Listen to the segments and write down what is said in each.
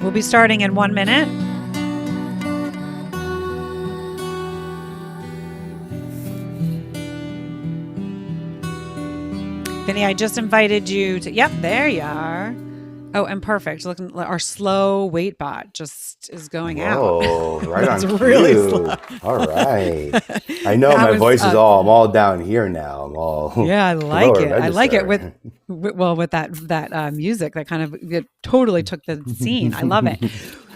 We'll be starting in 1 minute. Vinny, I just invited you to, yep, there you are. Oh, and perfect. Look, our slow wait bot just is going out. Oh, right on cue. Really slow. All right. I know my voice is I'm all down here now. I'm all yeah, I like it. Register. I like it with that music that kind of it totally took the scene. I love it.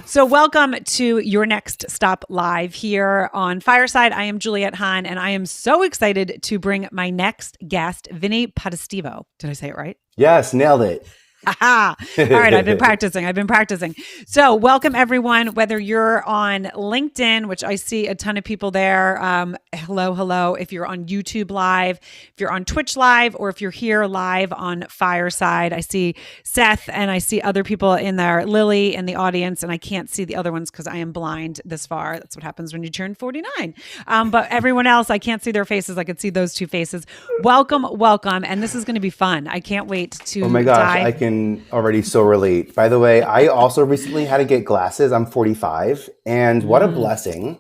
So welcome to your next stop live here on Fireside. I am Juliette Hahn, and I am so excited to bring my next guest, Vinnie Potestivo. Did I say it right? Yes, nailed it. All right, I've been practicing. So welcome everyone, whether you're on LinkedIn, which I see a ton of people there. Hello. If you're on YouTube Live, if you're on Twitch Live, or if you're here live on Fireside, I see Seth and I see other people in there, Lily in the audience, and I can't see the other ones because I am blind this far. That's what happens when you turn 49. But everyone else, I can't see their faces. I could see those two faces. Welcome. And this is going to be fun. I can't wait to Oh my gosh, I can already so relate. By the way, I also recently had to get glasses. I'm 45, and what a blessing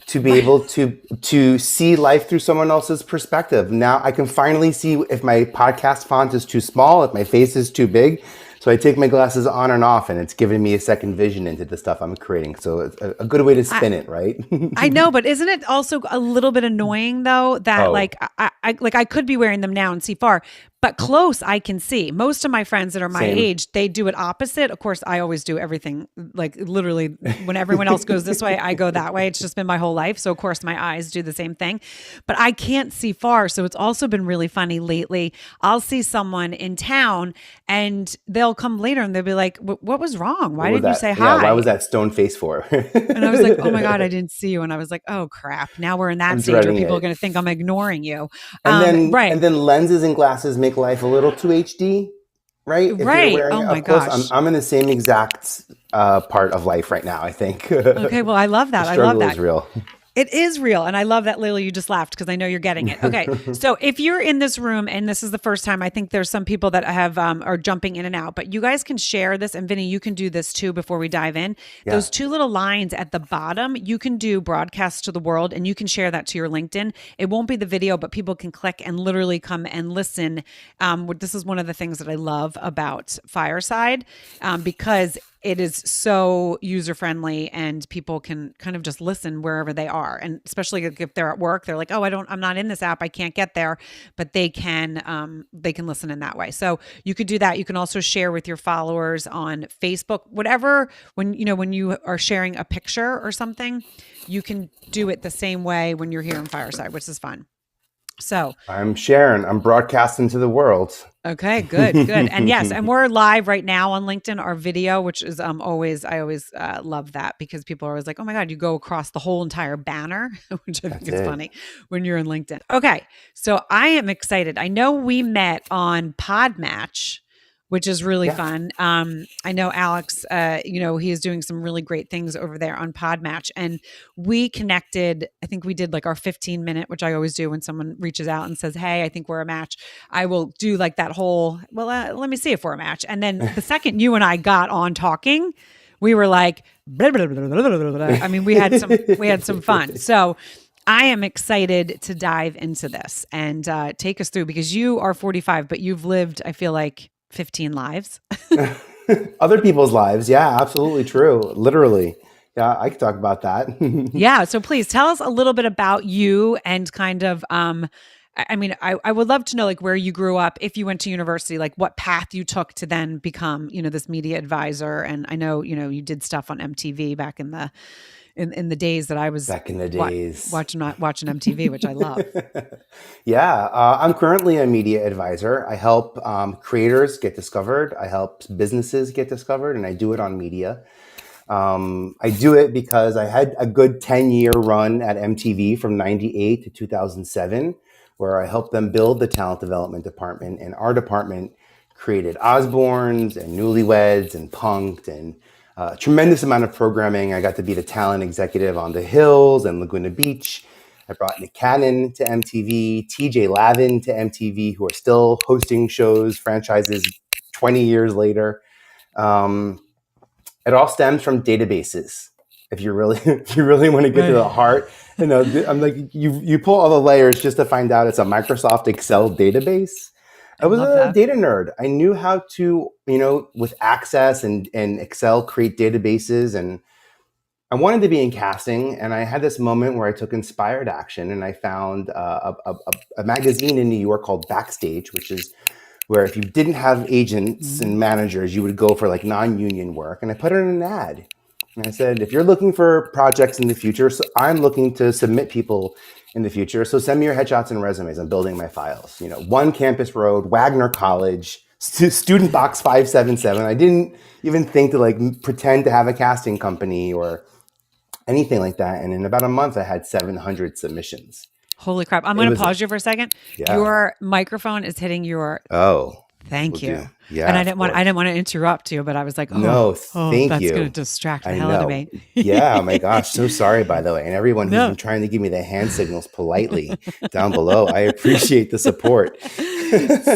to be able to see life through someone else's perspective. Now I can finally see if my podcast font is too small, if my face is too big. So I take my glasses on and off, and it's giving me a second vision into the stuff I'm creating. So it's a good way to spin it, right? I know, but isn't it also a little bit annoying though that I could be wearing them now and see far, but close I can see. Most of my friends that are my age, they do it opposite. Of course, I always do everything like literally when everyone else goes this way, I go that way. It's just been my whole life. So of course my eyes do the same thing, but I can't see far. So it's also been really funny lately. I'll see someone in town and they'll come later and they'll be like, what was wrong? Why didn't you say hi? Yeah, why was that stone face for? And I was like, oh my God, I didn't see you. And I was like, oh crap. Now we're in that stage where people are going to think I'm ignoring you. And then lenses and glasses make life a little too HD, right? If right. You're wearing, oh my gosh. I'm in the same exact part of life right now, I think. Okay. Well, I love that. The struggle is real. It is real. And I love that, Lily, you just laughed because I know you're getting it. Okay. So if you're in this room and this is the first time, I think there's some people that have are jumping in and out, but you guys can share this. And Vinny, you can do this too before we dive in. Yeah. Those two little lines at the bottom, you can do broadcast to the world and you can share that to your LinkedIn. It won't be the video, but people can click and literally come and listen. This is one of the things that I love about Fireside because it is so user-friendly and people can kind of just listen wherever they are. And especially if they're at work, they're like, oh, I'm not in this app. I can't get there, but they can listen in that way. So you could do that. You can also share with your followers on Facebook, whatever, when you are sharing a picture or something, you can do it the same way when you're here in Fireside, which is fun. So I'm sharing, I'm broadcasting to the world. Okay, good. And yes, and we're live right now on LinkedIn, our video, which is I always love that because people are always like, oh my God, you go across the whole entire banner, which I think is funny when you're in LinkedIn. Okay, so I am excited. I know we met on Podmatch which is really Yeah. fun. I know Alex, he is doing some really great things over there on Podmatch. And we connected, I think we did like our 15-minute, which I always do when someone reaches out and says, hey, I think we're a match. I will do like that whole, let me see if we're a match. And then the second you and I got on talking, we were like, blah, blah, blah, blah, blah, blah. I mean, we had some fun. So I am excited to dive into this and take us through, because you are 45, but you've lived, I feel like, 15 lives. Other people's lives. Yeah, absolutely true. Literally. Yeah, I could talk about that. Yeah. So please tell us a little bit about you and kind of, I would love to know like where you grew up, if you went to university, like what path you took to then become, this media advisor. And I know, you did stuff on MTV back in the days that I was back in the days watching MTV, which I love. Yeah, I'm currently a media advisor. I help creators get discovered. I help businesses get discovered, and I do it on media. I do it because I had a good 10-year run at MTV from 98 to 2007, where I helped them build the talent development department. And our department created Osbournes and Newlyweds and Punk'd and a tremendous amount of programming. I got to be the talent executive on The Hills and Laguna Beach. I brought Nick Cannon to MTV, TJ Lavin to MTV, who are still hosting shows, franchises 20 years later. It all stems from databases. If you really want to get to the heart, I'm like, you pull all the layers just to find out it's a Microsoft Excel database. I was a data nerd. I knew how to, with Access and Excel, create databases. And I wanted to be in casting. And I had this moment where I took inspired action, and I found a magazine in New York called Backstage, which is where if you didn't have agents and managers, you would go for like non-union work. And I put it in an ad. And I said, if you're looking for projects in the future, so I'm looking to submit people in the future. So send me your headshots and resumes. I'm building my files. One Campus Road, Wagner College, Student Box 577. I didn't even think to like pretend to have a casting company or anything like that. And in about a month, I had 700 submissions. Holy crap. I'm going to pause you for a second. Yeah. Your microphone is hitting your... Oh. Thank you. Yeah, and I didn't want to interrupt you, but I was like, thank that's you. going to distract the hell out of me. Yeah, oh my gosh, so sorry, by the way. And everyone who's been trying to give me the hand signals politely down below, I appreciate the support.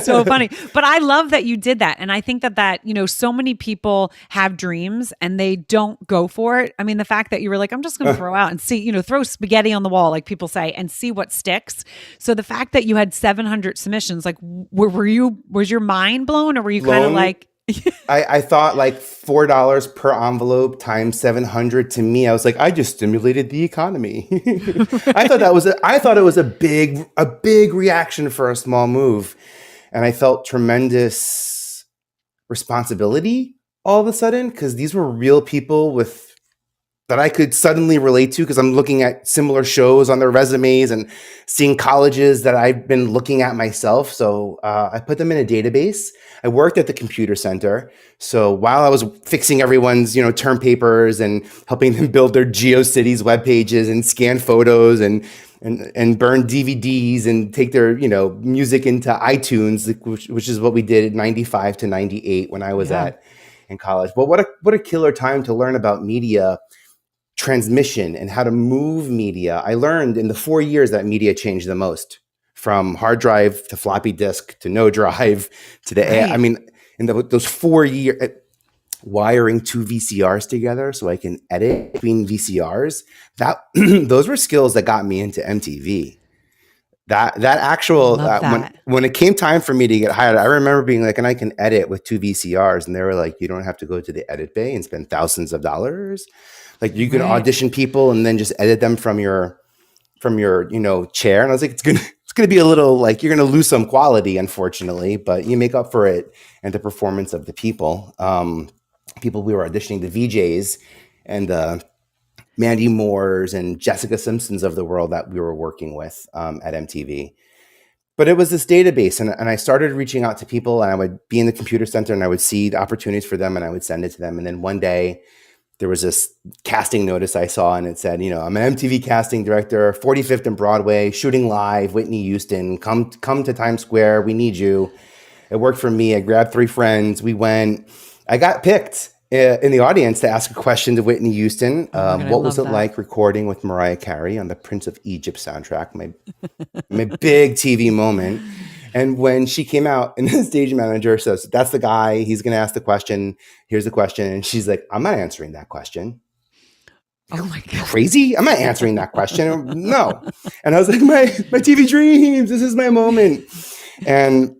So funny. But I love that you did that. And I think that, so many people have dreams and they don't go for it. I mean, the fact that you were like, I'm just going to throw out and see, throw spaghetti on the wall, like people say, and see what sticks. So the fact that you had 700 submissions, like, was your mind blown, or were you kind of like... I thought like $4 per envelope times 700. To me, I was like, I just stimulated the economy. I thought it was a big reaction for a small move, and I felt tremendous responsibility all of a sudden, because these were real people that I could suddenly relate to, because I'm looking at similar shows on their resumes and seeing colleges that I've been looking at myself. So I put them in a database. I worked at the computer center. So while I was fixing everyone's, term papers and helping them build their GeoCities web pages and scan photos and burn DVDs and take their, music into iTunes, which is what we did at 95 to 98 when I was in college. But what a killer time to learn about media transmission and how to move media. I learned in the 4 years that media changed the most, from hard drive to floppy disk to no drive to the air. I mean, in those 4 years, wiring two VCRs together so I can edit between VCRs, those were skills that got me into MTV. When it came time for me to get hired, I remember being like, and I can edit with two VCRs, and they were like, you don't have to go to the edit bay and spend thousands of dollars. Like, you can audition people and then just edit them from your chair. And I was like, it's gonna be a little like, you're gonna lose some quality, unfortunately, but you make up for it and the performance of the people. People we were auditioning, the VJs and the Mandy Moores and Jessica Simpsons of the world that we were working with at MTV. But it was this database, and I started reaching out to people, and I would be in the computer center and I would see the opportunities for them and I would send it to them. And then one day there was this casting notice I saw, and it said, I'm an MTV casting director, 45th and Broadway, shooting live, Whitney Houston, come to Times Square, we need you. It worked for me. I grabbed 3 friends. We went. I got picked in the audience to ask a question to Whitney Houston. Oh my God, I What was love it that. like recording with Mariah Carey on the Prince of Egypt soundtrack? My big TV moment. And when she came out, and the stage manager says, "That's the guy. He's going to ask the question. Here's the question." And she's like, "I'm not answering that question." Oh my God. Crazy? I'm not answering that question. No. And I was like, my TV dreams. This is my moment. And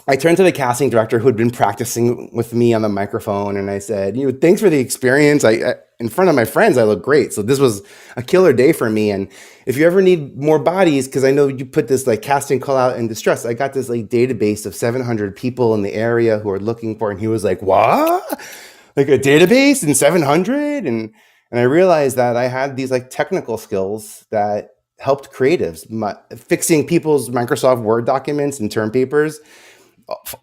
I turned to the casting director who had been practicing with me on the microphone, and I said, "Thanks for the experience. I in front of my friends, I look great. So this was a killer day for me. And if you ever need more bodies, because I know you put this like casting call out in distress, I got this like database of 700 people in the area who are looking for." And he was like, "What? Like a database and 700?" And I realized that I had these like technical skills that helped creatives, fixing people's Microsoft Word documents and term papers,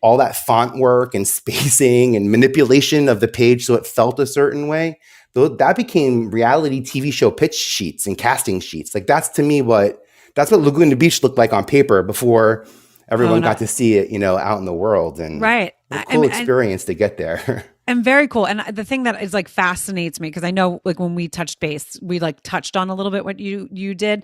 all that font work and spacing and manipulation of the page so it felt a certain way. That became reality TV show pitch sheets and casting sheets. Like that's what Laguna Beach looked like on paper before everyone got to see it, out in the world. And right. a cool experience to get there. And very cool. And the thing that is like fascinates me, because I know like when we touched base, we like touched on a little bit what you did.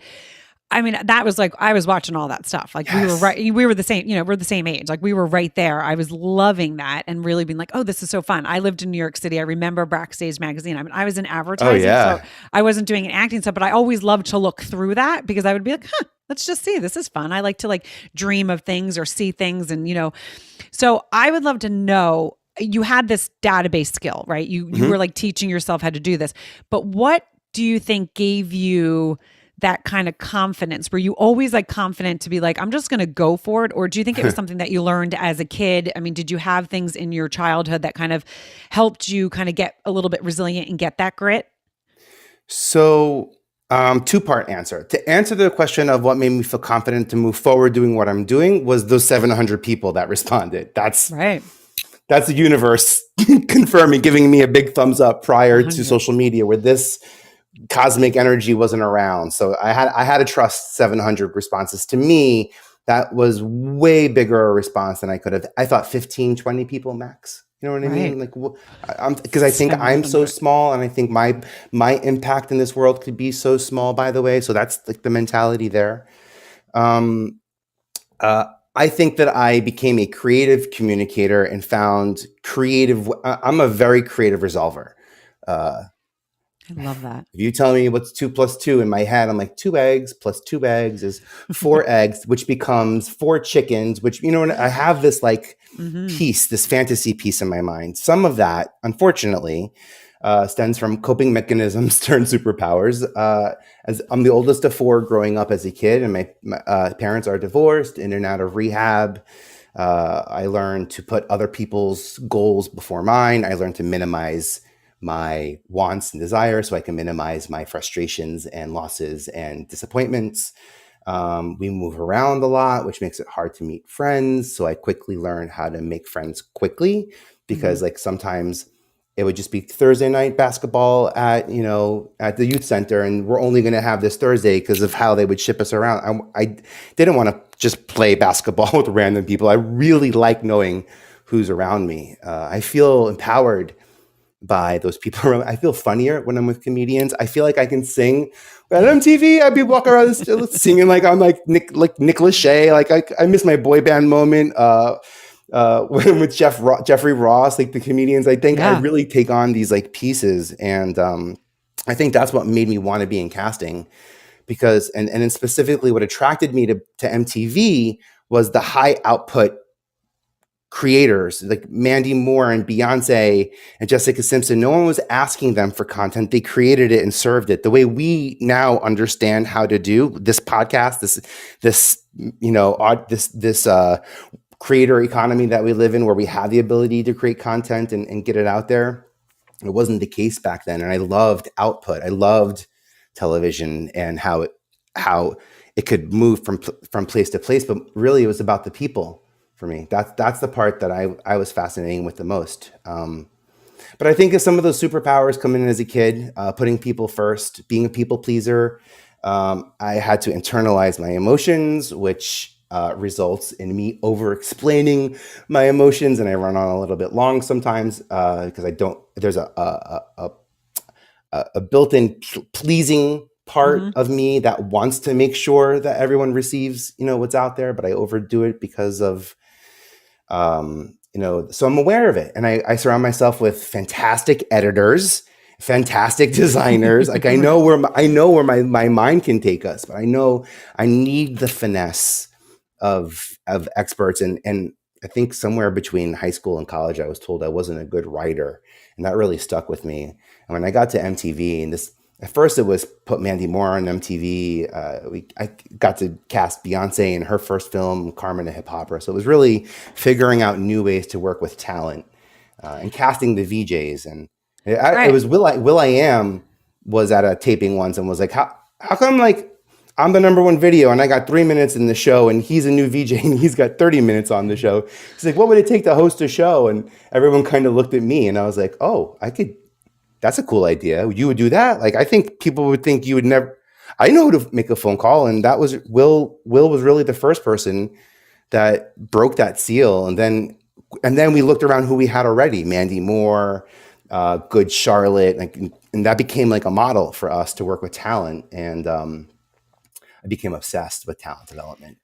I mean, that was like, I was watching all that stuff. Like Yes. we were the same, we're the same age. Like we were right there. I was loving that and really being like, oh, this is so fun. I lived in New York City. I remember Backstage Magazine. I mean, I was in advertising. Oh, yeah. So I wasn't doing an acting stuff, but I always loved to look through that because I would be like, let's just see, this is fun. I like to like dream of things or see things. And, so I would love to know, you had this database skill, right? You were like teaching yourself how to do this, but what do you think gave you that kind of confidence? Were you always like confident to be like, I'm just going to go for it? Or do you think it was something that you learned as a kid? I mean, did you have things in your childhood that kind of helped you kind of get a little bit resilient and get that grit? So, 2-part answer. To answer the question of what made me feel confident to move forward doing what I'm doing was those 700 people that responded. That's right. That's the universe confirming, giving me a big thumbs up prior 100. to social media where this cosmic energy wasn't around. So I had to trust 700 responses. To me, that was way bigger a response than I could have. I thought 15, 20 people max. You know what I mean? Like, because I think I'm so small, and I think my impact in this world could be so small, by the way. So that's like the mentality there. I think that I became a creative communicator and found I'm a very creative resolver. I love that. If you tell me what's 2 plus 2 in my head, I'm like 2 eggs plus 2 eggs is 4 eggs, which becomes 4 chickens, which, I have this like piece, this fantasy piece in my mind. Some of that, unfortunately, stems from coping mechanisms turned superpowers. As I'm the oldest of 4 growing up as a kid, and my parents are divorced, in and out of rehab. I learned to put other people's goals before mine. I learned to minimize my wants and desires so I can minimize my frustrations and losses and disappointments. We move around a lot, which makes it hard to meet friends. So I quickly learned how to make friends quickly because like sometimes it would just be Thursday night basketball at the youth center, and we're only going to have this Thursday because of how they would ship us around. I didn't want to just play basketball with random people. I really like knowing who's around me. I feel empowered by those people around. I feel funnier when I'm with comedians. I feel like I can sing. At MTV, I'd be walking around singing like I'm like Nick Lachey. Like I miss my boy band moment. With Jeffrey Ross, like the comedians, I think I really take on these like pieces, and I think that's what made me want to be in casting, because and then specifically what attracted me to MTV was the high output creators like Mandy Moore and Beyonce and Jessica Simpson. No one was asking them for content. They created it and served it the way we now understand how to do this podcast, this creator economy that we live in, where we have the ability to create content and get it out there. It wasn't the case back then. And I loved output. I loved television and how it could move from place to place, but really it was about the people. For me, that's the part that I was fascinating with the most. But I think if some of those superpowers come in as a kid, putting people first, being a people pleaser, I had to internalize my emotions, which results in me over explaining my emotions, and I run on a little bit long sometimes because I don't. There's a built-in pleasing part of me that wants to make sure that everyone receives, what's out there, but I overdo it because of, so I'm aware of it, and I surround myself with fantastic editors, fantastic designers. Like I know where my mind can take us, but I know I need the finesse of experts, and I think somewhere between high school and college, I was told I wasn't a good writer, and that really stuck with me. And when I got to MTV, and at first it was put Mandy Moore on MTV. I got to cast Beyonce in her first film, Carmen, a Hip Hopper. So it was really figuring out new ways to work with talent and casting the VJs. And it was Will.i.am was at a taping once and was like, how come like I'm the number one video and I got 3 minutes in the show, and he's a new VJ and he's got 30 minutes on the show. He's like, what would it take to host a show? And everyone kind of looked at me, and I was like, oh, that's a cool idea. You would do that? Like, I think people would think you would never. I know who to make a phone call, and that was Will. Will was really the first person that broke that seal, and then we looked around who we had already: Mandy Moore, Good Charlotte, and that became like a model for us to work with talent. And I became obsessed with talent development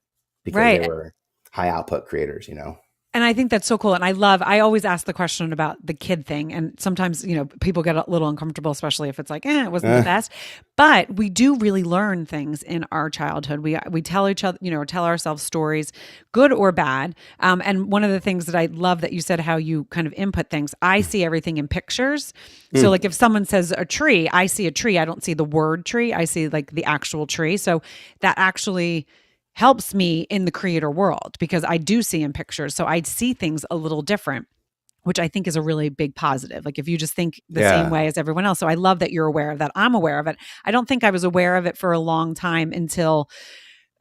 because they were high output creators, And I think that's so cool. And I always ask the question about the kid thing. And sometimes, people get a little uncomfortable, especially if it's like, it wasn't the best. But we do really learn things in our childhood. We tell each other, tell ourselves stories, good or bad. And one of the things that I love that you said, how you kind of input things, I see everything in pictures. So like if someone says a tree, I see a tree. I don't see the word tree. I see like the actual tree. So that actually helps me in the creator world because I do see in pictures. So I see things a little different, which I think is a really big positive. Like if you just think the same way as everyone else. So I love that you're aware of that. I'm aware of it. I don't think I was aware of it for a long time until,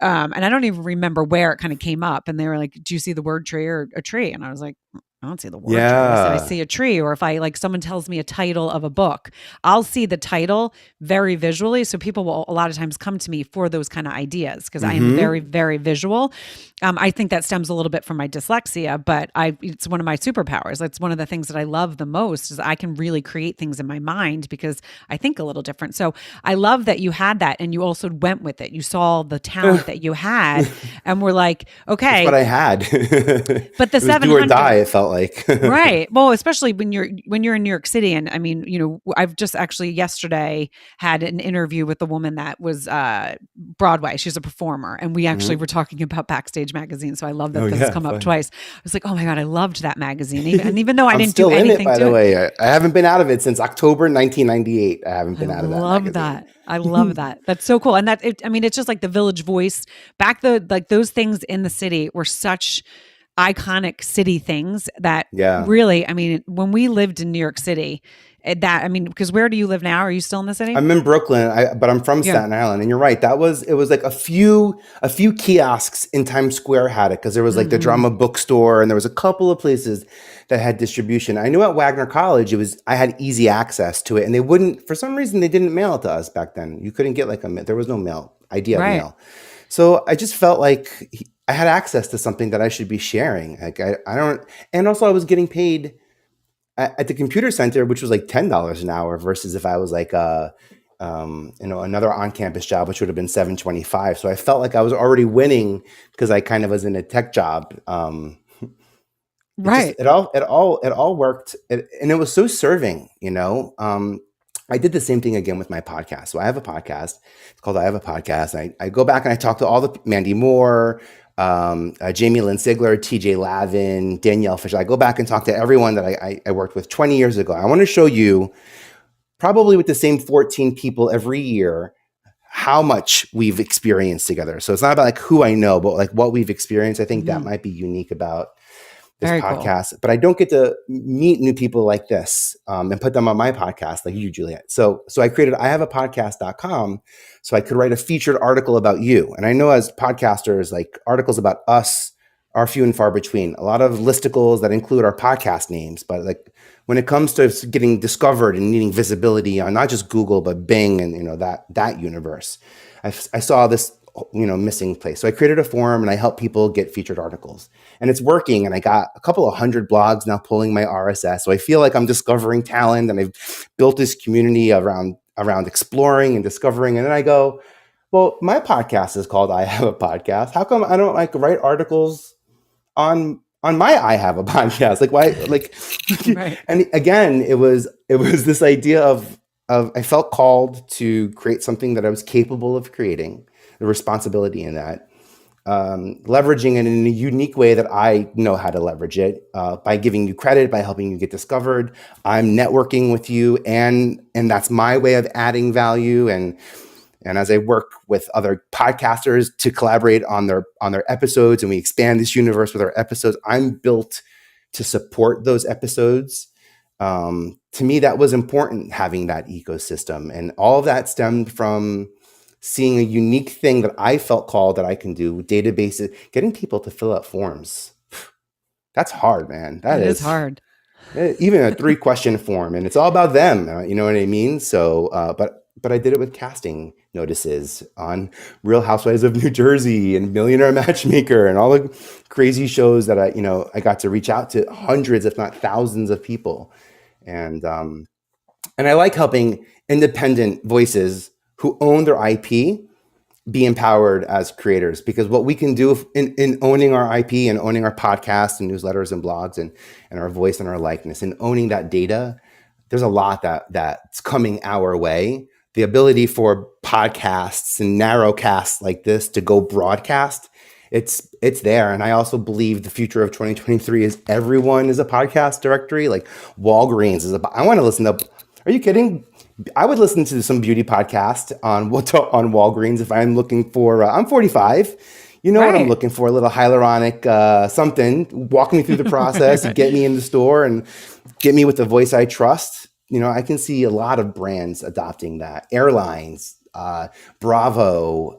and I don't even remember where it kind of came up. And they were like, do you see the word tree or a tree? And I was like, I don't see the word tree. I see a tree. Or if someone tells me a title of a book, I'll see the title very visually. So people will a lot of times come to me for those kind of ideas because I am very, very visual. I think that stems a little bit from my dyslexia, but it's one of my superpowers. It's one of the things that I love the most is I can really create things in my mind because I think a little different. So I love that you had that and you also went with it. You saw the talent that you had and were like, okay. That's what I had. But the 700 do or die, it felt like. Right. Well, especially when you're in New York City. And I mean, I've just actually yesterday had an interview with a woman that was Broadway. She's a performer. And we actually were talking about Backstage magazine. So I love that this has come up twice. I was like, oh my God, I loved that magazine. Even though I didn't do anything by the way. I haven't been out of it since October 1998. I haven't been out of that. I love that. That's so cool. And it's just like the Village Voice like those things in the city were such iconic city things that really, when we lived in New York City, because where do you live now? Are you still in the city? I'm in Brooklyn, but I'm from Staten Island. And you're right. It was like a few kiosks in Times Square had it because there was like the Drama Bookstore and there was a couple of places that had distribution. I knew at Wagner College, I had easy access to it, and for some reason, they didn't mail it to us back then. You couldn't get there was no mail, mail. So I just felt like I had access to something that I should be sharing. Like and also I was getting paid at the computer center, which was like $10 an hour versus if I was like another on-campus job, which would have been $7.25. So I felt like I was already winning because I kind of was in a tech job. It all worked, and it was so serving. I did the same thing again with my podcast. So I have a podcast. It's called I Have a Podcast. I go back and I talk to all the Mandy Moore, Jamie Lynn Sigler, TJ Lavin, Danielle Fisher. I go back and talk to everyone that I worked with 20 years ago. I want to show you, probably with the same 14 people every year, how much we've experienced together. So it's not about like who I know, but like what we've experienced. I think that might be unique about this podcast. Cool. But I don't get to meet new people like this and put them on my podcast like you, Juliet. So I created ihaveapodcast.com so I could write a featured article about you. And I know as podcasters, like articles about us are few and far between. A lot of listicles that include our podcast names. But like when it comes to getting discovered and needing visibility on not just Google, but Bing and that universe, I saw this missing place. So I created a forum and I help people get featured articles, and it's working. And I got a couple of hundred blogs now pulling my RSS. So I feel like I'm discovering talent, and I've built this community around exploring and discovering. And then I go, well, my podcast is called I Have a Podcast. How come I don't like write articles on my I Have a Podcast? Like, why? Like, Right. and again, it was this idea of I felt called to create something that I was capable of creating, the responsibility in that, leveraging it in a unique way that I know how to leverage it, by giving you credit, by helping you get discovered. I'm networking with you, and that's my way of adding value. And as I work with other podcasters to collaborate on their episodes, and we expand this universe with our episodes, I'm built to support those episodes. To me, that was important, having that ecosystem, and all of that stemmed from seeing a unique thing that I felt called that I can do with databases, getting people to fill out forms. That's hard, man. That is hard. Even a 3-question form, and it's all about them. You know what I mean? So, but I did it with casting notices on Real Housewives of New Jersey and Millionaire Matchmaker and all the crazy shows that I got to reach out to hundreds, if not thousands, of people. And I like helping independent voices who own their IP be empowered as creators, because what we can do in owning our IP and owning our podcasts and newsletters and blogs and our voice and our likeness and owning that data, there's a lot that's coming our way. The ability for podcasts and narrowcasts like this to go broadcast, it's there. And I also believe the future of 2023 is everyone is a podcast directory. Like Walgreens is I want to listen to, are you kidding? I would listen to some beauty podcast on Walgreens if I'm looking for, I'm 45. You know, right, what I'm looking for, a little hyaluronic something, walk me through the process, right, get me in the store and get me with the voice I trust. I can see a lot of brands adopting that. Airlines, Bravo,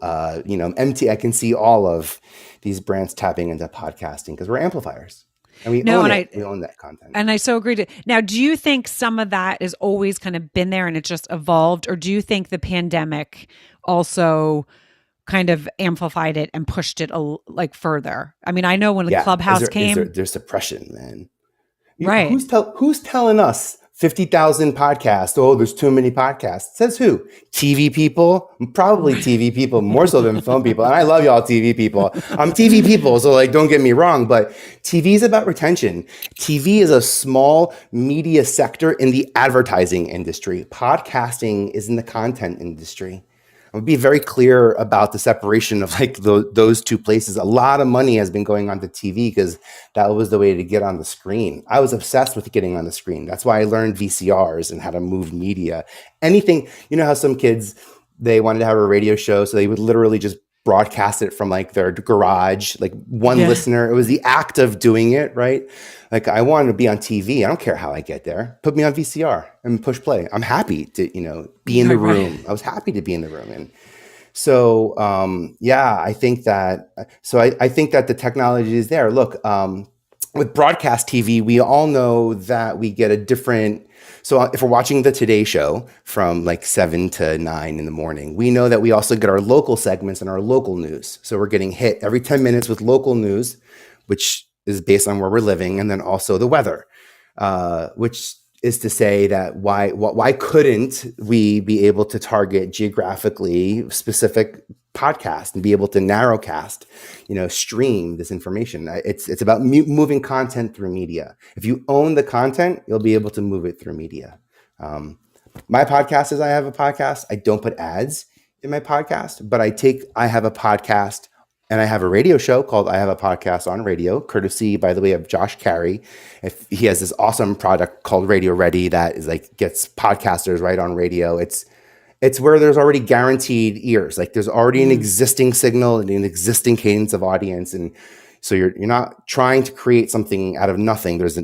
MT. I can see all of these brands tapping into podcasting because we're amplifiers. And we own it. We own that content. And I so agree. Now, do you think some of that has always kind of been there and it just evolved? Or do you think the pandemic also kind of amplified it and pushed it further? I mean, I know when the Clubhouse came. There's suppression, man. Right. Who's telling us 50,000 podcasts? Oh, there's too many podcasts. Says who? TV people? Probably TV people, more so than film people. And I love y'all TV people. I'm TV people, so don't get me wrong, but TV is about retention. TV is a small media sector in the advertising industry. Podcasting is in the content industry. I'll be very clear about the separation of those two places. A lot of money has been going on to TV because that was the way to get on the screen. I was obsessed with getting on the screen. That's why I learned VCRs and how to move media. Anything, how some kids, they wanted to have a radio show, so they would literally just broadcast it from their garage, one listener. It was the act of doing it, right? I wanted to be on TV. I don't care how I get there. Put me on VCR and push play. I'm happy to, be in the room. Right. I was happy to be in the room. And so, I think that, I think that the technology is there. Look, with broadcast TV, we all know that we get a different, so if we're watching the Today Show from 7 to 9 in the morning, we know that we also get our local segments and our local news. So we're getting hit every 10 minutes with local news, which is based on where we're living, and then also the weather, which is to say that why couldn't we be able to target geographically specific podcast and be able to narrowcast, stream this information? It's about moving content through media. If you own the content, you'll be able to move it through media. My podcast is I Have a Podcast. I don't put ads in my podcast, but I Have a Podcast and I have a radio show called I Have a Podcast on Radio, courtesy, by the way, of Josh Carey. If he has this awesome product called Radio Ready that is gets podcasters right on radio. It's where there's already guaranteed ears. There's already an existing signal and an existing cadence of audience. And so you're not trying to create something out of nothing. There's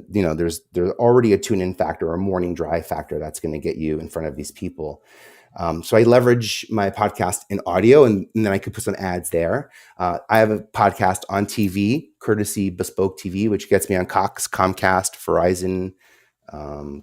already a tune-in factor or a morning drive factor that's going to get you in front of these people. So I leverage my podcast in audio, and then I could put some ads there. I have a podcast on TV, courtesy Bespoke TV, which gets me on Cox, Comcast, Verizon,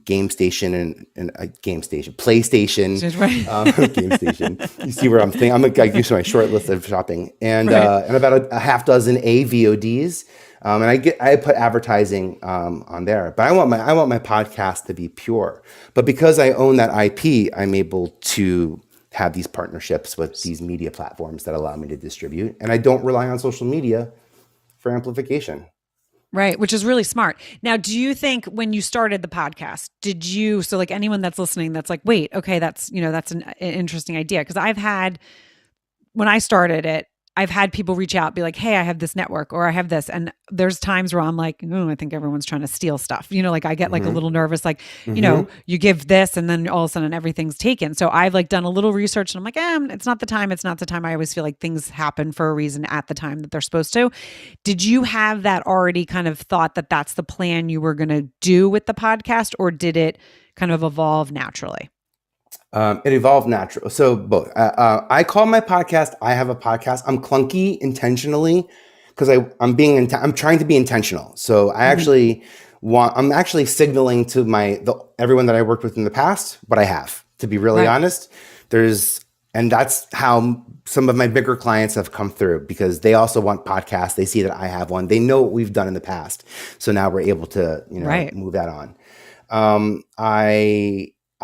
Game Station PlayStation, Right. Game Station. You see where I'm thinking? I use my short list of shopping, and Right. and about a half dozen AVODs. And I put advertising on there, but I want my podcast to be pure. But because I own that IP, I'm able to have these partnerships with these media platforms that allow me to distribute, and I don't rely on social media for amplification. Right, which is really smart. Now, do you think when you started the podcast, so like anyone that's listening that's like, wait, okay, that's an interesting idea. Because when I started it, I've had people reach out, be like, hey, I have this network or I have this. And there's times where I'm like, oh, I think everyone's trying to steal stuff. Like I get like a Mm-hmm. little nervous, like, Mm-hmm. you give this and then all of a sudden everything's taken. So I've like done a little research and I'm like, it's not the time. It's not the time. I always feel like things happen for a reason at the time that they're supposed to. Did you have that already kind of thought that that's the plan you were going to do with the podcast, or did it kind of evolve naturally? It evolved natural. So both. I call my podcast. I have a podcast. I'm clunky intentionally because I'm trying to be intentional. So Mhm. I'm actually signaling to everyone that I worked with in the past what I have. To be really Right. honest, and that's how some of my bigger clients have come through because they also want podcasts. They see that I have one. They know what we've done in the past. So now we're able to Right. move that on.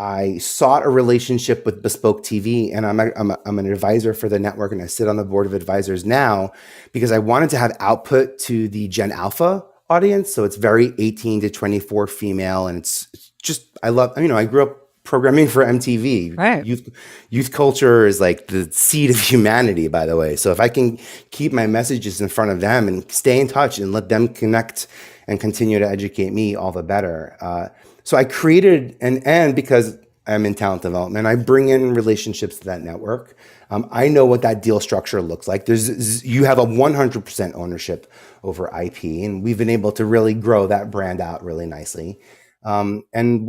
I sought a relationship with Bespoke TV, and I'm an advisor for the network, and I sit on the board of advisors now because I wanted to have output to the Gen Alpha audience. So it's very 18 to 24 female, and it's just I love. I grew up programming for MTV. Right. Youth culture is like the seed of humanity, by the way. So if I can keep my messages in front of them and stay in touch and let them connect and continue to educate me, all the better. So I created and because I'm in talent development, I bring in relationships to that network. I know what that deal structure looks like. You have a 100% ownership over IP, and we've been able to really grow that brand out really nicely. And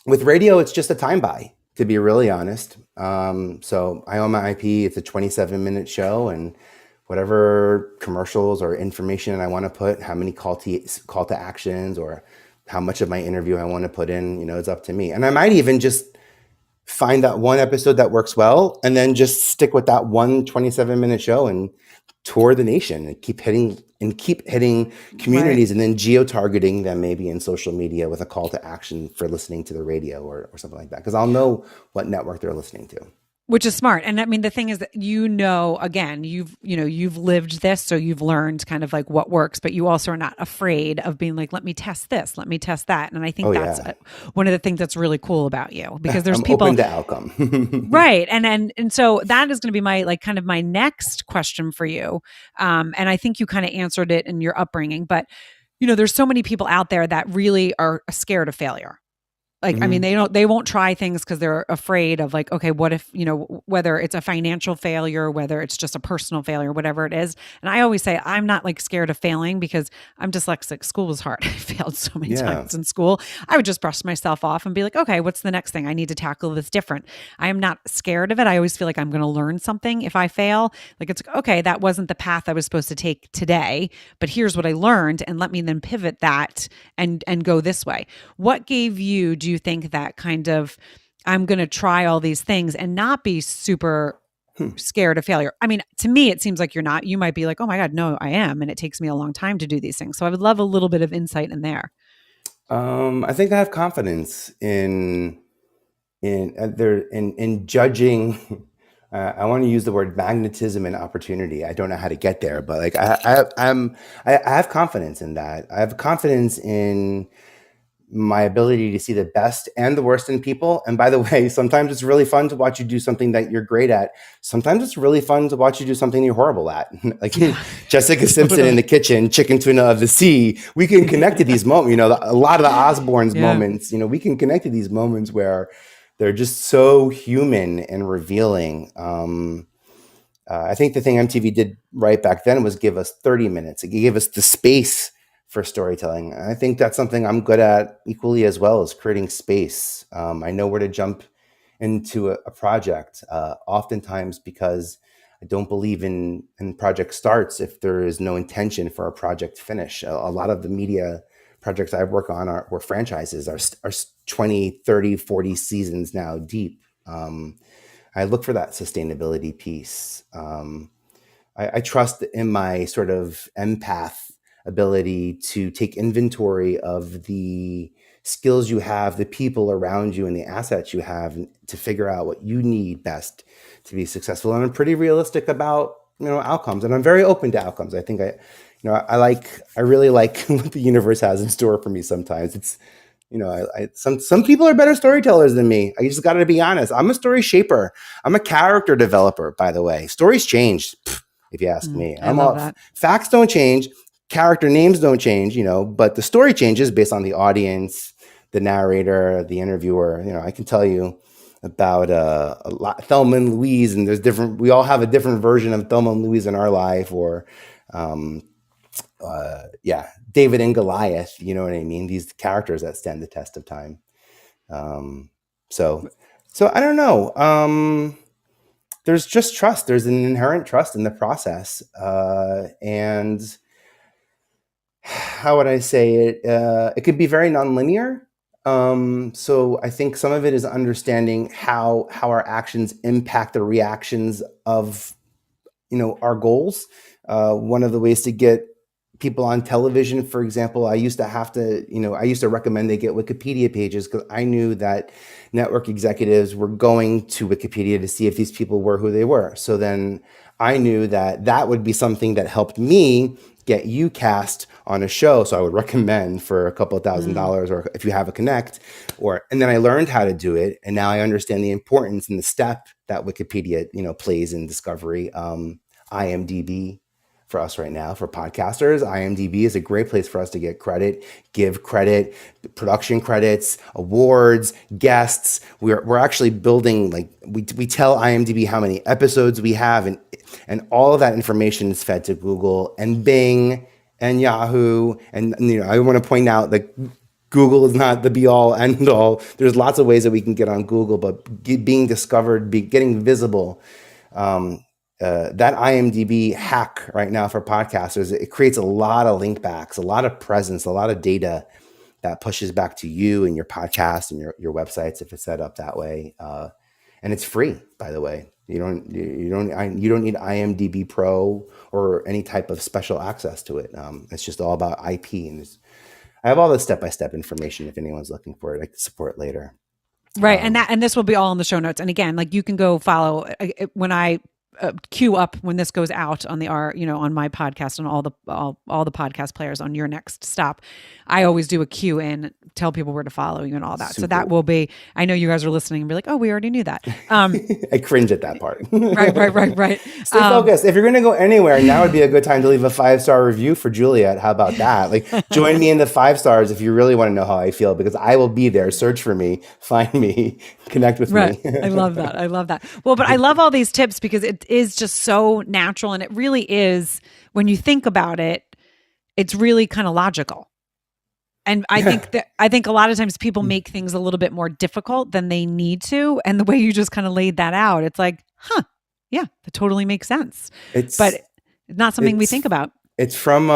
with radio, it's just a time buy, to be really honest. So I own my IP. It's a 27-minute show, and whatever commercials or information I want to put, how many call to actions or how much of my interview I want to put in, it's up to me. And I might even just find that one episode that works well and then just stick with that one 27-minute show and tour the nation and keep hitting Right. communities and then geo-targeting them maybe in social media with a call to action for listening to the radio or something like that. Because I'll know what network they're listening to. Which is smart. And I mean, the thing is that, again, you've lived this, so you've learned kind of like what works, but you also are not afraid of being like, let me test this, let me test that. And I think Oh that's yeah. one of the things that's really cool about you, because there's I'm people, open to outcome. right. And so that is going to be my, like, kind of my next question for you. And I think you kind of answered it in your upbringing, but there's so many people out there that really are scared of failure. Like, I mean, Hmm. they won't try things because they're afraid of, like, okay, what if, whether it's a financial failure, whether it's just a personal failure, whatever it is. And I always say, I'm not like scared of failing because I'm dyslexic. School was hard. I failed so many Yeah. times in school. I would just brush myself off and be like, okay, what's the next thing? I need to tackle this different. I am not scared of it. I always feel like I'm going to learn something if I fail. Like, it's okay, that wasn't the path I was supposed to take today, but here's what I learned. And let me then pivot that and go this way. What gave you, do you think, that kind of, I'm going to try all these things and not be super Hmm. scared of failure? I mean, to me, it seems like you're not. You might be like, oh my God, no, I am. And it takes me a long time to do these things. So I would love a little bit of insight in there. I think I have confidence in judging. I want to use the word magnetism and opportunity. I don't know how to get there, but like I have confidence in that. I have confidence in my ability to see the best and the worst in people. And by the way, sometimes it's really fun to watch you do something that you're great at. Sometimes it's really fun to watch you do something you're horrible at. Like Yeah, Jessica Simpson in totally. the kitchen, chicken tuna of the sea. We can connect to these moments, a lot of the Osbournes Yeah. moments, we can connect to these moments where they're just so human and revealing. I think the thing MTV did right back then was give us 30 minutes. It gave us the space for storytelling. I think that's something I'm good at equally as well, as creating space. I know where to jump into a project, oftentimes because I don't believe in project starts if there is no intention for a project finish. A lot of the media projects I work on were franchises are 20, 30, 40 seasons now deep. I look for that sustainability piece. I trust in my sort of empath ability to take inventory of the skills you have, the people around you, and the assets you have to figure out what you need best to be successful. And I'm pretty realistic about, outcomes, and I'm very open to outcomes. I think I really like what the universe has in store for me. Sometimes it's, some people are better storytellers than me. I just got to be honest. I'm a story shaper. I'm a character developer, by the way. Stories change, if you ask me. I love that. Facts don't change. Character names don't change, but the story changes based on the audience, the narrator, the interviewer. I can tell you about Thelma and Louise, and we all have a different version of Thelma and Louise in our life, or David and Goliath, you know what I mean? These characters that stand the test of time. So I don't know. There's just trust. There's an inherent trust in the process. And how would I say it? It could be very nonlinear. So I think some of it is understanding how our actions impact the reactions of, our goals. One of the ways to get people on television, for example, I used to recommend they get Wikipedia pages because I knew that network executives were going to Wikipedia to see if these people were who they were. So then I knew that would be something that helped me get you cast on a show. So I would recommend for a couple of $1,000, or if you have a connect, and then I learned how to do it. And now I understand the importance and the step that Wikipedia, plays in discovery. IMDb for us right now, for podcasters, IMDb is a great place for us to get credit, give credit, production credits, awards, guests. We're actually building, we tell IMDb how many episodes we have, and all of that information is fed to Google and Bing and Yahoo. And I want to point out that Google is not the be all end all. There's lots of ways that we can get on Google, but being discovered, getting visible. That IMDb hack right now for podcasters, it creates a lot of link backs, a lot of presence, a lot of data that pushes back to you and your podcast and your websites if it's set up that way. And it's free, by the way. You don't need IMDb Pro or any type of special access to it. It's just all about IP, and I have all the step-by-step information if anyone's looking for it. I can support later. Right, and this will be all in the show notes. And again, you can go follow when I queue up when this goes out on on my podcast and all the podcast players on your next stop. I always do a queue in, tell people where to follow you and all that. Super. So that will be, I know you guys are listening and be like, oh, we already knew that. I cringe at that part. Right. Stay focused. If you're going to go anywhere, now would be a good time to leave a 5-star review for Juliet. How about that? Join me in the 5 stars if you really want to know how I feel, because I will be there. Search for me, find me, connect with me. I love that. Well, but I love all these tips because it is just so natural, and it really is, when you think about it, it's really kind of logical. And I think a lot of times people make things a little bit more difficult than they need to, and the way you just kind of laid that out, it's like, yeah, that totally makes sense. But it's not something we think about. It's from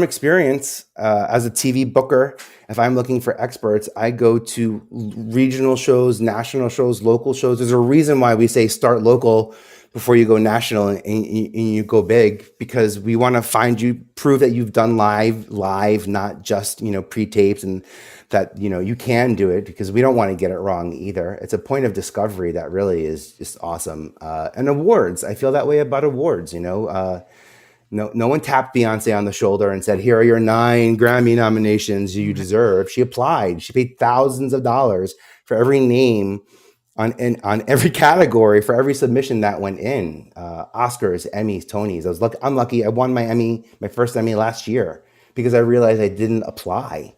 experience. As a TV booker, if I'm looking for experts, I go to regional shows, national shows, local shows. There's a reason why we say start local before you go national and you go big, because we want to find you, prove that you've done live, not just, pre-tapes, and that, you can do it, because we don't want to get it wrong either. It's a point of discovery that really is just awesome. And awards, I feel that way about awards, No one tapped Beyonce on the shoulder and said, here are your 9 Grammy nominations you deserve. She applied. She paid thousands of dollars for every name on every category, for every submission that went in. Oscars, Emmys, Tonys. I'm lucky. I won my first Emmy last year, because I realized I didn't apply.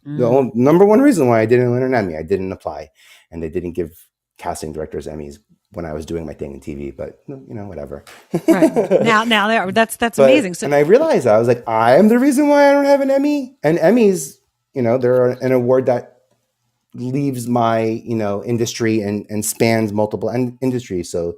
The number one reason why I didn't win an Emmy, I didn't apply. And they didn't give casting directors Emmys when I was doing my thing in TV, but whatever. Right. Now that's amazing. And I realized I was like, I am the reason why I don't have an Emmy. And Emmys, they're an award that leaves my, industry and spans multiple industries. So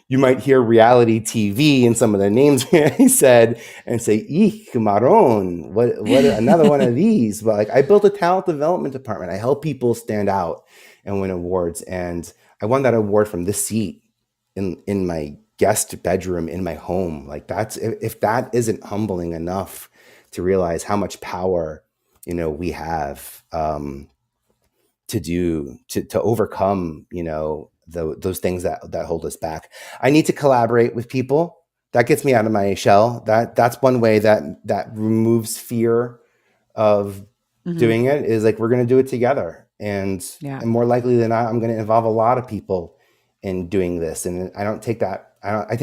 you might hear reality TV and some of the names he said and say, "Eek, Maron, what another one of these?" But like, I built a talent development department. I help people stand out and win awards. And I won that award from this seat in my guest bedroom in my home. Like, that's, if that isn't humbling enough to realize how much power, we have to overcome, those things that hold us back. I need to collaborate with people. That gets me out of my shell. That's one way that removes fear of doing it, is like, we're going to do it together. And more likely than not, I'm going to involve a lot of people in doing this. And I take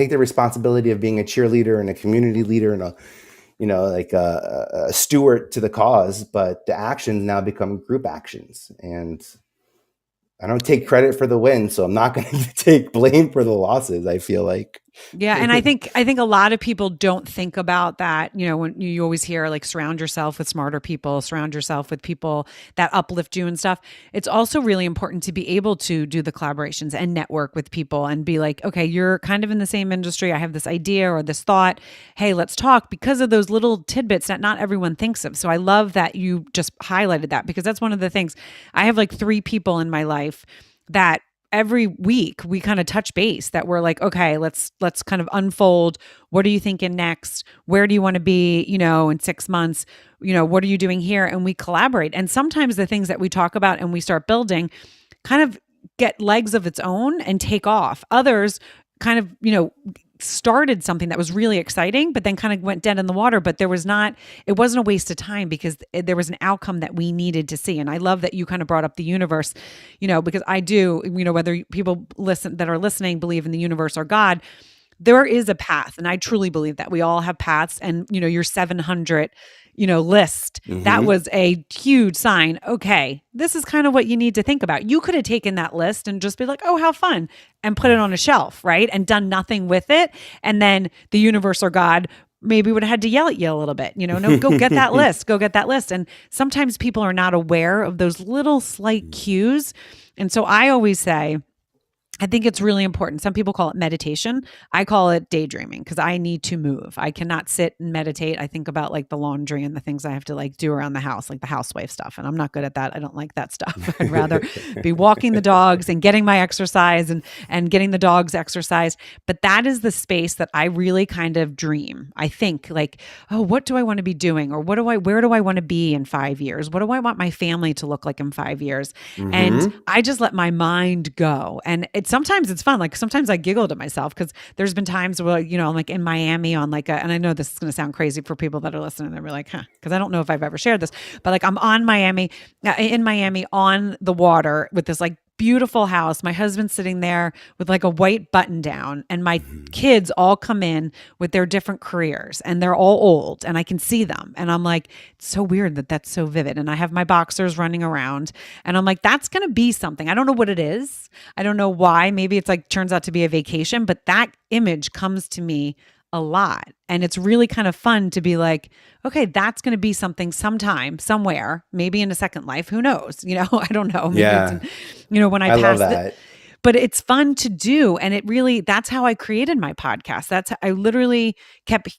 the responsibility of being a cheerleader and a community leader and a steward to the cause, but the actions now become group actions. And I don't take credit for the win, so I'm not going to take blame for the losses, I feel like. Yeah. And I think a lot of people don't think about that. When you always hear like, surround yourself with smarter people, surround yourself with people that uplift you and stuff. It's also really important to be able to do the collaborations and network with people and be like, okay, you're kind of in the same industry. I have this idea or this thought. Hey, let's talk, because of those little tidbits that not everyone thinks of. So I love that you just highlighted that, because that's one of the things. I have like 3 people in my life that every week we kind of touch base, that we're like, okay, let's kind of unfold. What are you thinking next? Where do you want to be, in 6 months? What are you doing here? And we collaborate. And sometimes the things that we talk about and we start building kind of get legs of its own and take off. Others kind of, started something that was really exciting, but then kind of went dead in the water. But it wasn't a waste of time, because there was an outcome that we needed to see. And I love that you kind of brought up the universe, because I do, whether people that are listening believe in the universe or God, there is a path. And I truly believe that we all have paths. And, your 700, list, that was a huge sign. Okay, this is kind of what you need to think about. You could have taken that list and just be like, oh, how fun, and put it on a shelf, right? And done nothing with it. And then the universe or God maybe would have had to yell at you a little bit, no, go get that list, go get that list. And sometimes people are not aware of those little slight cues. And so I always say, I think it's really important. Some people call it meditation. I call it daydreaming, because I need to move. I cannot sit and meditate. I think about like the laundry and the things I have to like do around the house, like the housewife stuff. And I'm not good at that. I don't like that stuff. I'd rather be walking the dogs and getting my exercise and getting the dogs exercised. But that is the space that I really kind of dream. I think like, oh, what do I want to be doing? Or where do I want to be in 5 years? What do I want my family to look like in 5 years? And I just let my mind go. And sometimes it's fun. Like, sometimes I giggle to myself, because there's been times where, I'm like in Miami on like and I know this is going to sound crazy for people that are listening. They're like, because I don't know if I've ever shared this, but like I'm in Miami on the water with this like beautiful house. My husband's sitting there with like a white button down, and my kids all come in with their different careers, and they're all old, and I can see them. And I'm like, it's so weird that that's so vivid. And I have my boxers running around, and I'm like, that's going to be something. I don't know what it is. I don't know why. Maybe it's like, turns out to be a vacation, but that image comes to me a lot. And it's really kind of fun to be like, okay, that's going to be something sometime, somewhere, maybe in a second life. Who knows? I don't know. Maybe when I pass it. But it's fun to do. And that's how I created my podcast. That's how I literally kept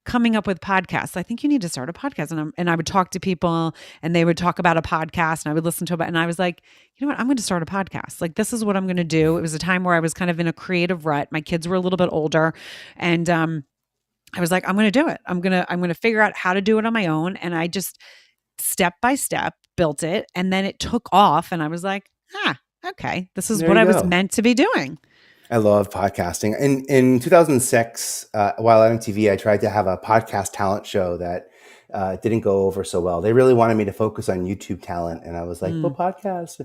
coming up with podcasts. I think you need to start a podcast. And I would talk to people, and they would talk about a podcast, and I would listen to it. And I was like, you know what? I'm going to start a podcast. Like, this is what I'm going to do. It was a time where I was kind of in a creative rut. My kids were a little bit older, and I was like, I'm going to do it. I'm going to figure out how to do it on my own. And I just step by step built it, and then it took off, and I was like, okay, this is what I was meant to be doing. I love podcasting. In 2006, while at MTV, I tried to have a podcast talent show that didn't go over so well. They really wanted me to focus on YouTube talent, and I was like, well, podcast.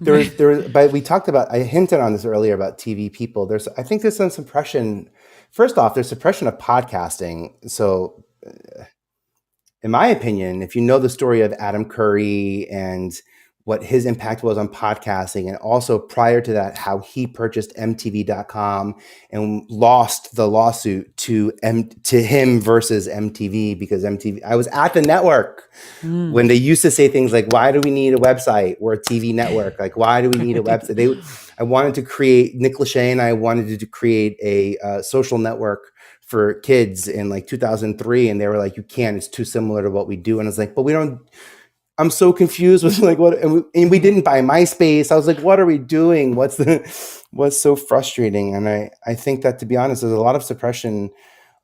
But we talked about, I hinted on this earlier about TV people. I think there's some suppression. First off, there's suppression of podcasting. So in my opinion, if you know the story of Adam Curry and what his impact was on podcasting, and also prior to that, how he purchased MTV.com and lost the lawsuit to him versus MTV, because MTV, I was at the network when they used to say things like, why do we need a website? We're a TV network. Like, why do we need a website? I wanted to create, Nick Lachey and I wanted to create a social network for kids in like 2003. And they were like, you can't, it's too similar to what we do. And I was like, but we don't, I'm so confused with like what, and we didn't buy MySpace. I was like, what are we doing? What's so frustrating? And I think that, to be honest, there's a lot of suppression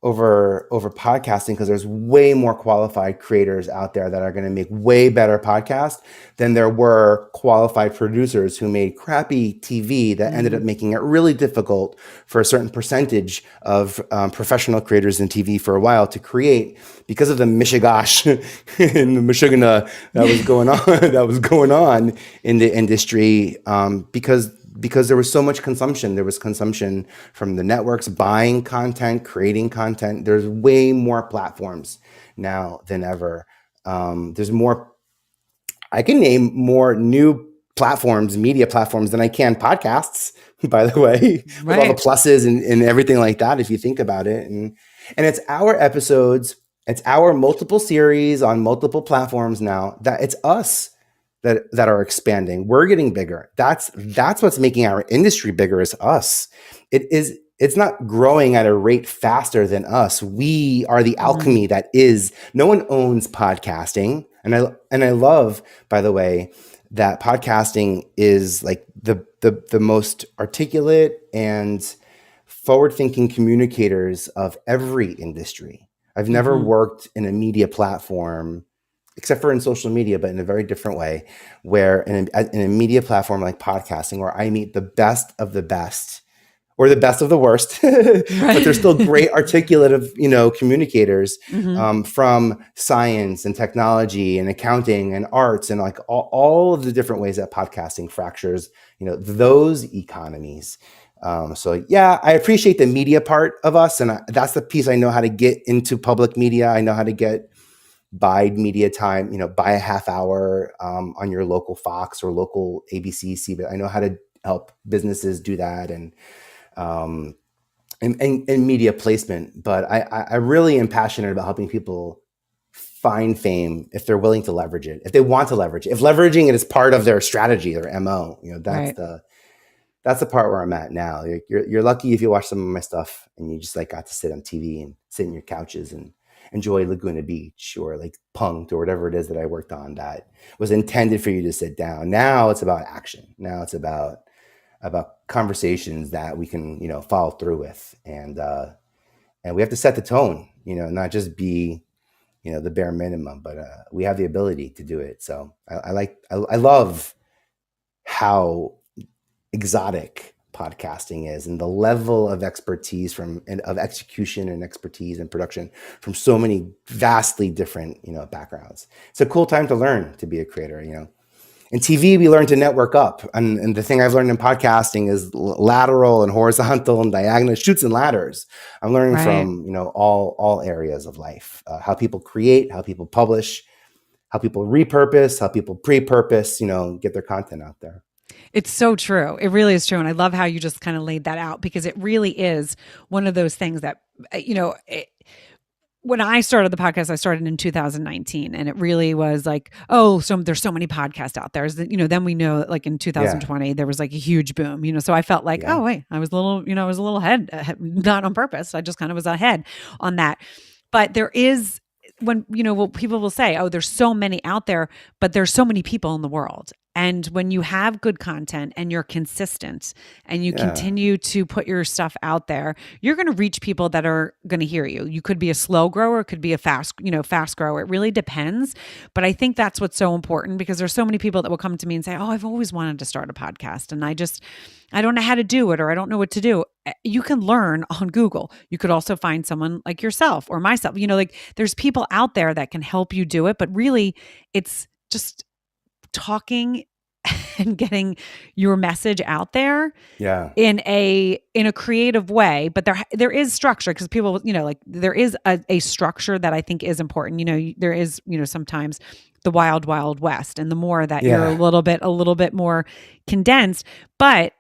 over podcasting, because there's way more qualified creators out there that are going to make way better podcasts than there were qualified producers who made crappy TV that ended up making it really difficult for a certain percentage of professional creators in TV for a while to create, because of the mishigash and the mishugana that was going on in the industry, because there was so much consumption. There was consumption from the networks buying content, creating content. There's way more platforms now than ever. There's more. I can name more new platforms, media platforms, than I can podcasts, by the way, with all the pluses and everything like that, if you think about it. And it's our episodes, it's our multiple series on multiple platforms now, that it's us that are expanding. We're getting bigger. That's what's making our industry bigger, is us. It's not growing at a rate faster than us. We are the alchemy that is. No one owns podcasting. And I love, by the way, that podcasting is like the most articulate and forward-thinking communicators of every industry. I've never worked in a media platform, except for in social media, but in a very different way, where in a media platform like podcasting, where I meet the best of the best, or the best of the worst, but they're still great articulative, communicators, from science and technology and accounting and arts, and like all of the different ways that podcasting fractures, those economies. So yeah, I appreciate the media part of us. And that's the piece I know how to get into public media. I know how to buy media time, buy a half hour on your local Fox or local ABC, CBS. I know how to help businesses do that, and media placement. But I really am passionate about helping people find fame if they're willing to leverage it, if they want to leverage it, if leveraging it is part of their strategy, their MO. That's the part where I'm at now. You're lucky if you watch some of my stuff and you just like got to sit on TV and sit in your couches and enjoy Laguna Beach or like Punked or whatever it is that I worked on that was intended for you to sit down. Now it's about action. Now it's about conversations that we can, follow through with. And we have to set the tone, not just be, the bare minimum, but we have the ability to do it. So I love how exotic podcasting is, and the level of expertise of execution and expertise and production from so many vastly different, backgrounds. It's a cool time to learn to be a creator. In TV, we learn to network up. And the thing I've learned in podcasting is lateral and horizontal and diagonal chutes and ladders. I'm learning from, all areas of life, how people create, how people publish, how people repurpose, how people pre-purpose, get their content out there. It's so true. It really is true. And I love how you just kind of laid that out, because it really is one of those things that, when I started the podcast, I started in 2019, and it really was like, so there's so many podcasts out there. Then we know that like in 2020, there was like a huge boom, so I felt like, oh wait, I was a little ahead, not on purpose. I just kind of was ahead on that. But there is, when, people will say, there's so many out there, but there's so many people in the world. And when you have good content and you're consistent and you continue to put your stuff out there, you're going to reach people that are going to hear you. You could be a slow grower, it could be a fast grower. It really depends. But I think that's what's so important, because there's so many people that will come to me and say, I've always wanted to start a podcast and I don't know how to do it, or I don't know what to do. You can learn on Google. You could also find someone like yourself or myself, there's people out there that can help you do it, but really it's just talking and getting your message out there Yeah. in a creative way. But there is structure, because people, like, there is a structure that I think is important. There is, sometimes the wild, wild west, and the more that you're a Yeah. little bit more condensed, but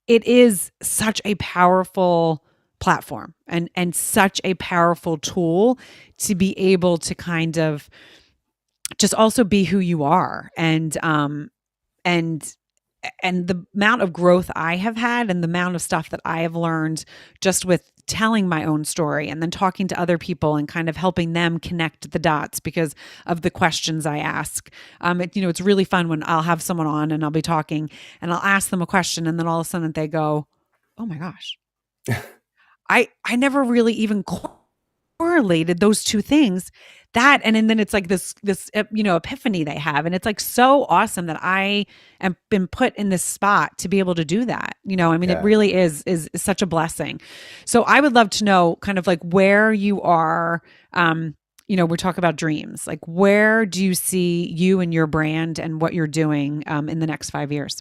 it is such a powerful platform and such a powerful tool to be able to kind of just also be who you are. And the amount of growth I have had and the amount of stuff that I have learned just with telling my own story and then talking to other people and kind of helping them connect the dots because of the questions I ask. It's really fun when I'll have someone on and I'll be talking and I'll ask them a question, and then all of a sudden they go, "Oh my gosh, I never really even correlated those two things." And then it's like this epiphany they have, and it's like so awesome that I am been put in this spot to be able to do that. It Yeah. really is such a blessing. So I would love to know kind of like where you are. We're talking about dreams. Like, where do you see you and your brand and what you're doing in the next 5 years?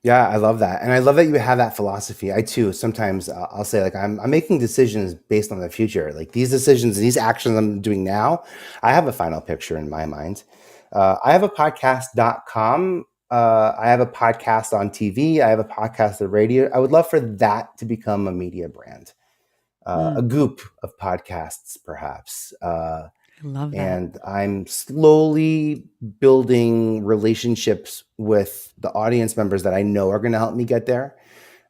Yeah, I love that. And I love that you have that philosophy. I too, sometimes I'll say like, I'm making decisions based on the future. Like these decisions, these actions I'm doing now, I have a final picture in my mind. I have a podcast.com. I have a podcast on TV. I have a podcast on radio. I would love for that to become a media brand, a Mm, group of podcasts, perhaps. I love that. And I'm slowly building relationships with the audience members that I know are going to help me get there.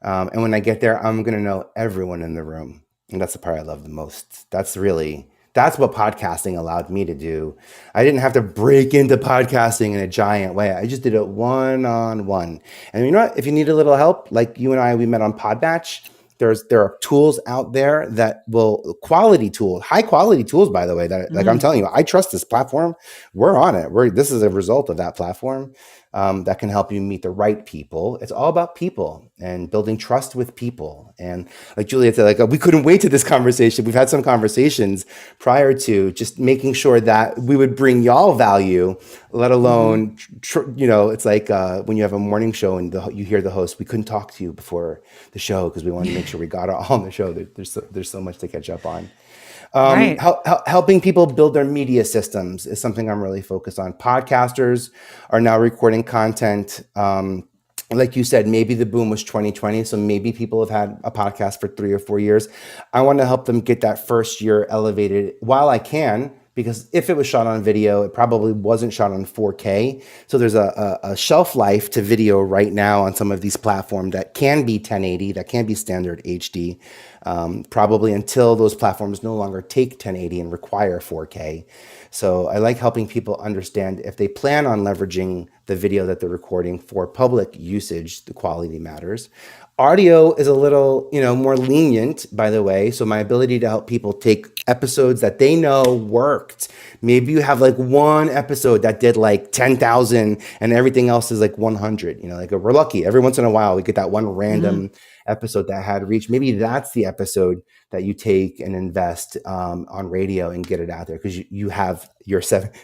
And when I get there, I'm going to know everyone in the room. And that's the part I love the most. That's what podcasting allowed me to do. I didn't have to break into podcasting in a giant way. I just did it one-on-one. And you know what? If you need a little help, like you and I, we met on Podmatch. There are tools out there that will high quality tools, by the way, that like I'm telling you, I trust this platform. We're on it. This is a result of that platform that can help you meet the right people. It's all about people and building trust with people. And like Juliet said, like we couldn't wait to this conversation. We've had some conversations prior to just making sure that we would bring y'all value, let alone, it's like when you have a morning show and you hear the host, we couldn't talk to you before the show because we wanted to make sure we got it all on the show. There's so much to catch up on. Right. Helping people build their media systems is something I'm really focused on. Podcasters are now recording content. Like you said, maybe the boom was 2020. So maybe people have had a podcast for 3 or 4 years. I want to help them get that first year elevated while I can, because if it was shot on video, it probably wasn't shot on 4K. So there's a shelf life to video right now on some of these platforms that can be 1080, that can be standard HD, probably until those platforms no longer take 1080 and require 4K. So I like helping people understand if they plan on leveraging the video that they're recording for public usage, the quality matters. Audio is a little, more lenient, by the way. So my ability to help people take episodes that they know worked. Maybe you have like one episode that did like 10,000 and everything else is like 100. Like we're lucky. Every once in a while, we get that one random episode that had reach. Maybe that's the episode that you take and invest on radio and get it out there, because you have your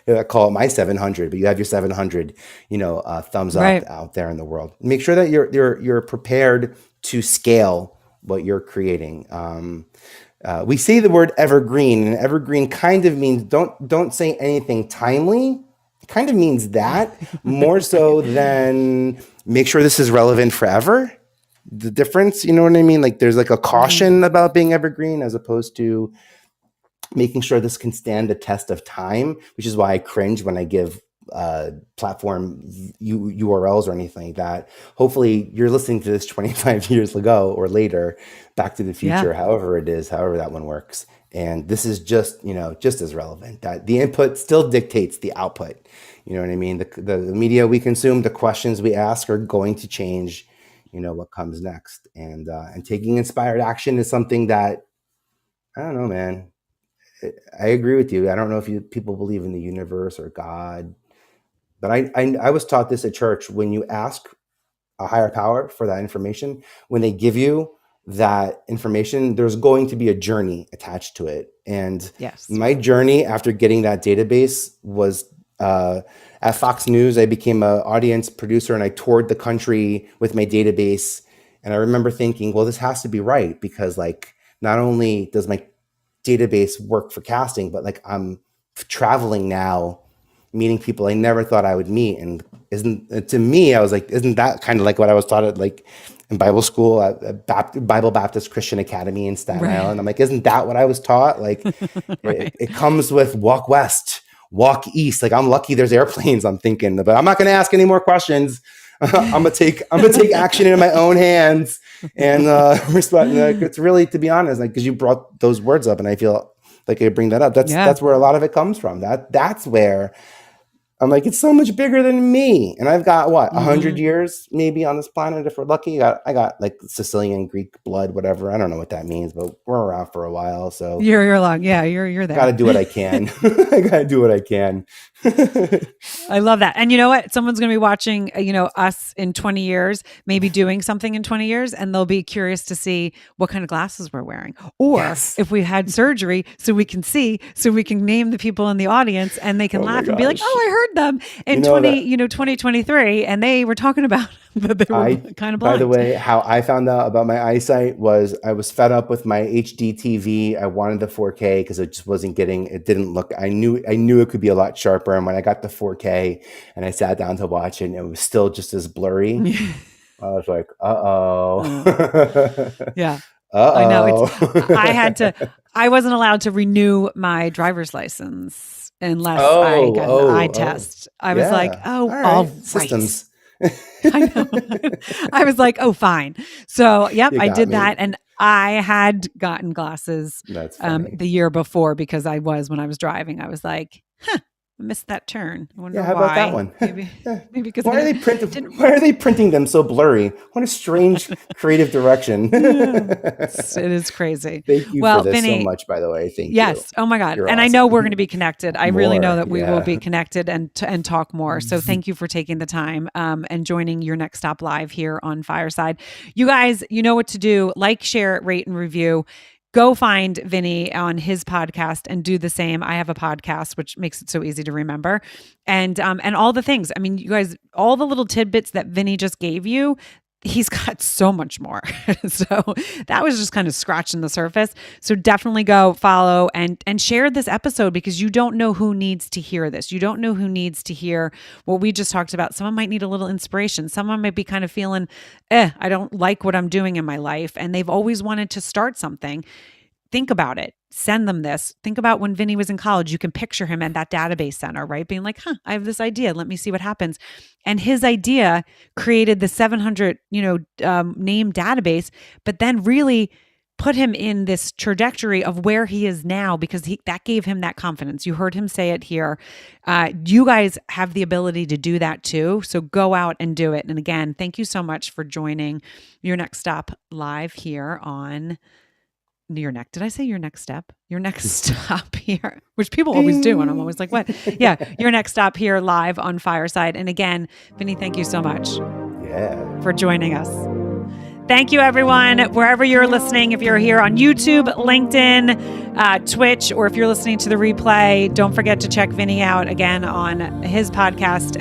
I call it my 700, but you have your 700, thumbs up Right. out there in the world. Make sure that you're prepared to scale what you're creating. We say the word evergreen, and evergreen kind of means don't say anything timely. It kind of means that more so than make sure this is relevant forever. The difference, you know what I mean? Like there's like a caution about being evergreen as opposed to making sure this can stand the test of time, which is why I cringe when I give platform URLs or anything like that. Hopefully you're listening to this 25 years ago or later, Back to the Yeah. Future, however that one works. And this is just, just as relevant, that the input still dictates the output. You know what I mean? The media we consume, the questions we ask are going to change, what comes next. And taking inspired action is something that, I don't know, man. I agree with you. I don't know if people believe in the universe or God, but I was taught this at church. When you ask a higher power for that information, when they give you that information, there's going to be a journey attached to it. And Yes. my journey after getting that database was At Fox News, I became an audience producer and I toured the country with my database. And I remember thinking, well, this has to be right because like, not only does my database work for casting, but like I'm traveling now, meeting people I never thought I would meet. And to me, I was like, isn't that kind of like what I was taught at like in Bible school at Bible Baptist Christian Academy in Staten Island? I'm like, isn't that what I was taught? Like it comes with walk west, walk east. Like I'm lucky there's airplanes, I'm thinking, but I'm not going to ask any more questions. I'm gonna take action in my own hands and respect. Like, it's really, to be honest, like because you brought those words up, and I feel like I bring that up. That's where a lot of it comes from. That's where I'm like, it's so much bigger than me, and I've got what 100 years maybe on this planet if we're lucky. I got like Sicilian, Greek blood, whatever. I don't know what that means, but we're around for a while, so you're long. Yeah, you're there. Got to do what I can. I got to do what I can. I love that. And you know what? Someone's going to be watching, us in 20 years, maybe doing something in 20 years, and they'll be curious to see what kind of glasses we're wearing. Or if we had surgery so we can see, so we can name the people in the audience and they can laugh and be like, oh, I heard them in 2023 and they were talking about that they were kind of blind. By the way, how I found out about my eyesight was I was fed up with my HD TV. I wanted the 4K because it just wasn't it didn't look, I knew it could be a lot sharper. And when I got the 4K and I sat down to watch it, and it was still just as blurry. I was like, yeah. I know. I wasn't allowed to renew my driver's license unless I got an eye test. I was like, all right. Systems. I know. I was like, oh, fine. So, I did that. And I had gotten glasses the year before because when I was driving, I was like, I missed that turn. I wonder how why. about that one? Maybe because why are they printing them so blurry? What a strange creative direction. It is crazy. Thank you for this Vinnie, so much, by the way. Thank you. Yes. Oh my God. You're and awesome. I know we're going to be connected. I really know that we will be connected and talk more. So thank you for taking the time and joining Your Next Stop Live here on Fireside. You guys, you know what to do. Like, share, rate, and review. Go find Vinnie on his podcast and do the same. I have a podcast, which makes it so easy to remember. And all the things. I mean, you guys, all the little tidbits that Vinnie just gave you, he's got so much more. So that was just kind of scratching the surface. So definitely go follow and share this episode because you don't know who needs to hear this. You don't know who needs to hear what we just talked about. Someone might need a little inspiration. Someone might be kind of feeling, I don't like what I'm doing in my life. And they've always wanted to start something. Think about it. Send them this. Think about when Vinnie was in college. You can picture him at that database center, right? Being like, I have this idea. Let me see what happens. And his idea created the 700, name database, but then really put him in this trajectory of where he is now because that gave him that confidence. You heard him say it here. You guys have the ability to do that too. So go out and do it. And again, thank you so much for joining Your Next Stop Live here on Did I say your next step? Your next stop here, which people always do. And I'm always like, what? Yeah. Your next stop here live on Fireside. And again, Vinnie, thank you so much for joining us. Thank you, everyone. Wherever you're listening, if you're here on YouTube, LinkedIn, Twitch, or if you're listening to the replay, don't forget to check Vinnie out again on his podcast.